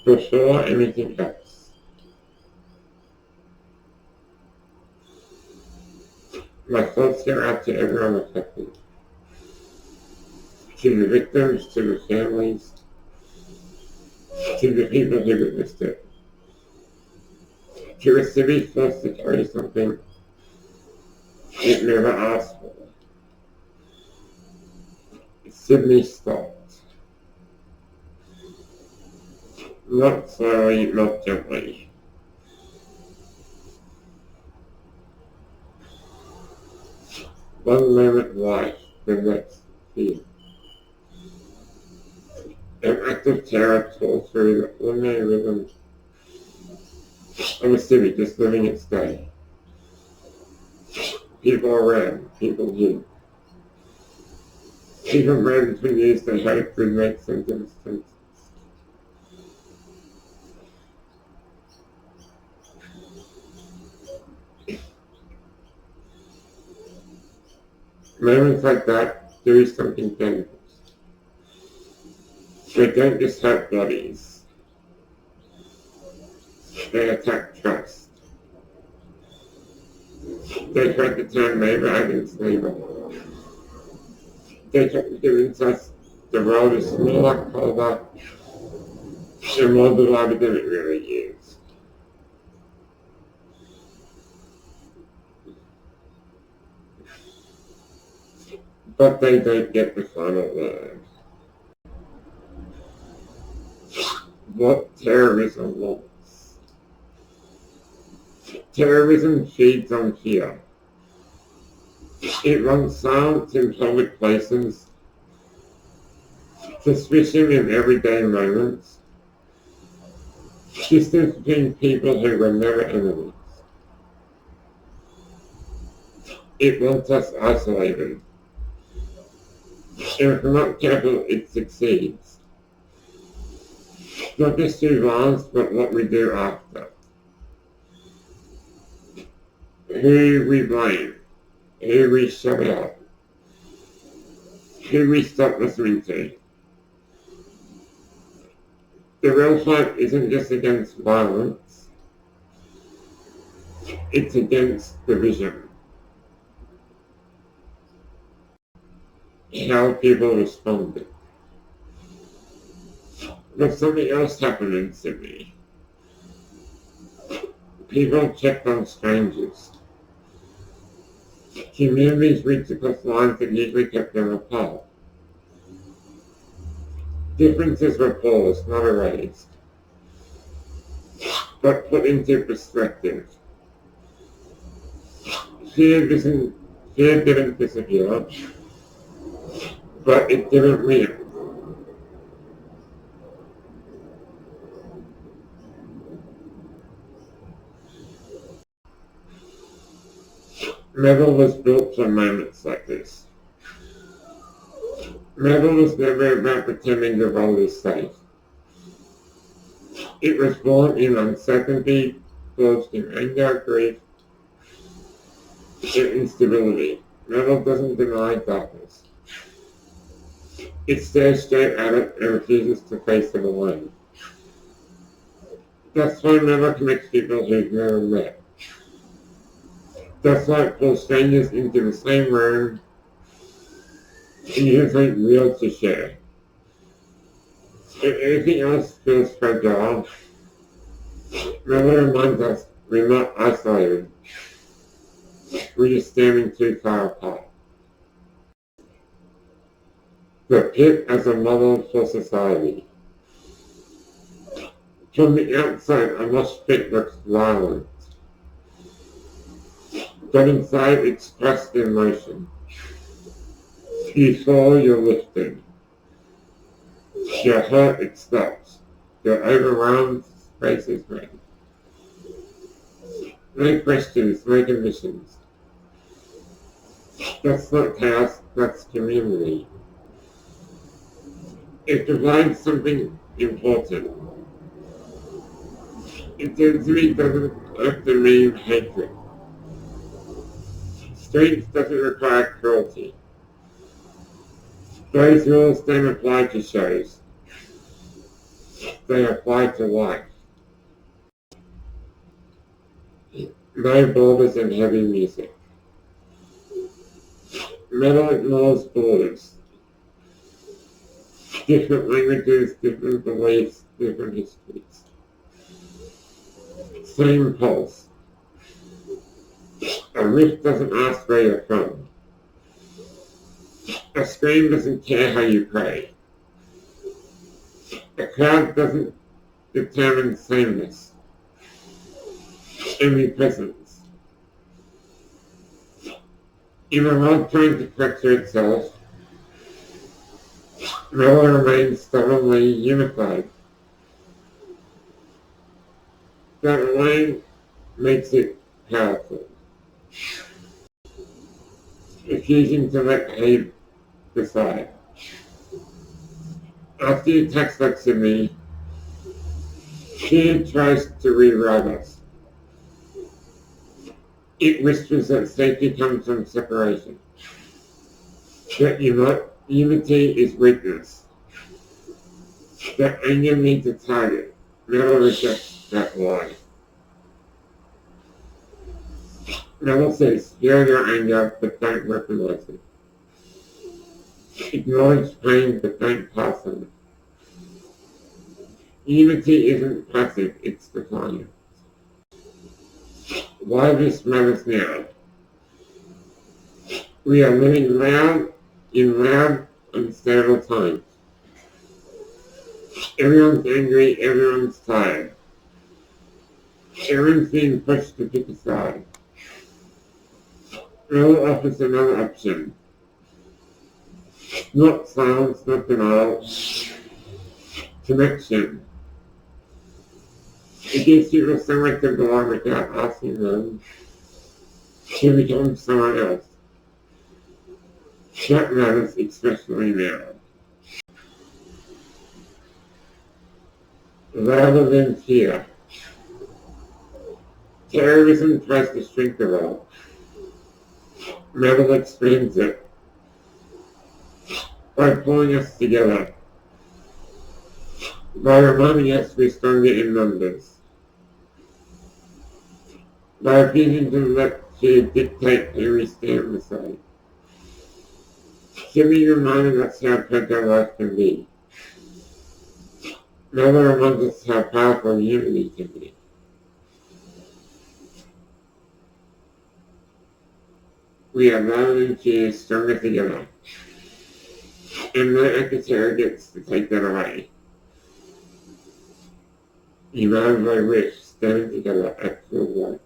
before anything else. My thoughts go out to everyone affected, to the victims, to the families, to the people who witnessed it, to a city forced to carry something it never asked for. Sydney stopped. Not slowly, not gently. One moment life, the next fear. An act of terror tore through the ordinary rhythm of a city just living its day. People around, people hid. People ran for years they hoped could make sense. Moments like that do something dangerous. They don't just hurt bodies. They attack trust. They try to turn neighbor against neighbor. They try to convince us the world is smaller, colder, and more divided than it really is. But they don't get the final word. What terrorism wants. Terrorism feeds on fear. It runs silence in public places, suspicion in everyday moments, distance between people who were never enemies. It wants us isolated. And if we're not careful, it succeeds. Not just through violence, but what we do after. Who we blame, who we shut out, who we stop listening to. The real fight isn't just against violence, it's against division. How people responded. But something else happened in Sydney. People checked on strangers. Communities reached across lines that usually kept them apart. Differences were paused, not erased, but put into perspective. Fear didn't disappear, but it didn't win. Metal was built for moments like this. Metal was never about pretending the world is safe. It was born in uncertainty, forged in anger, grief, and instability. Metal doesn't deny darkness. It stares straight at it and refuses to face it alone. That's why metal connects people who've never met. That's why it pulls strangers into the same room and you something real to share. If anything else feels fragile, metal reminds us we're not isolated. We're just standing too far apart. The pit as a model for society. From the outside, a mosh pit looks violent. But inside, it's trust in motion. You fall, you're lifted. You're hurt, it stops. You're overwhelmed, space is made. No questions, no conditions. That's not chaos, that's community. It provides something important. Intensity doesn't have to mean hatred. Strength doesn't require cruelty. Those rules don't apply to shows. they apply to life. No borders and heavy music. Metal ignores borders. Different languages, different beliefs, different histories. Same pulse. A riff doesn't ask where you're from. A scream doesn't care how you pray. A crowd doesn't determine sameness. Only presence. In a world trying to fracture itself, Noah remains stubbornly unified. That alone makes it powerful. Refusing to let hate decide. After you text that to me, fear tries to rewrite us. It whispers that safety comes from separation. That unity is weakness. That anger needs a target. Never reject that lie. Never says, feel your anger, but don't weaponize it. Acknowledge pain, but don't pass on it. Unity isn't passive, it's defiant. Why this matters now? We are living in loud, unstable times. Everyone's angry, everyone's tired. Everyone's being pushed to pick a side. Earl offers another option. Not silence, not denial. Connection. It gives people somewhere to belong without asking them to become someone else. That matters especially now. Rather than fear. Terrorism tries to shrink the world. Metal expands it by pulling us together, by reminding us we're stronger in numbers, by refusing to let fear dictate who we stand beside. Jimmy reminded us how fragile life can be. Metal reminds us how powerful unity can be. We are louder than fear, stronger together. And no esoteric gets to take that away. United by wish, standing together at full light.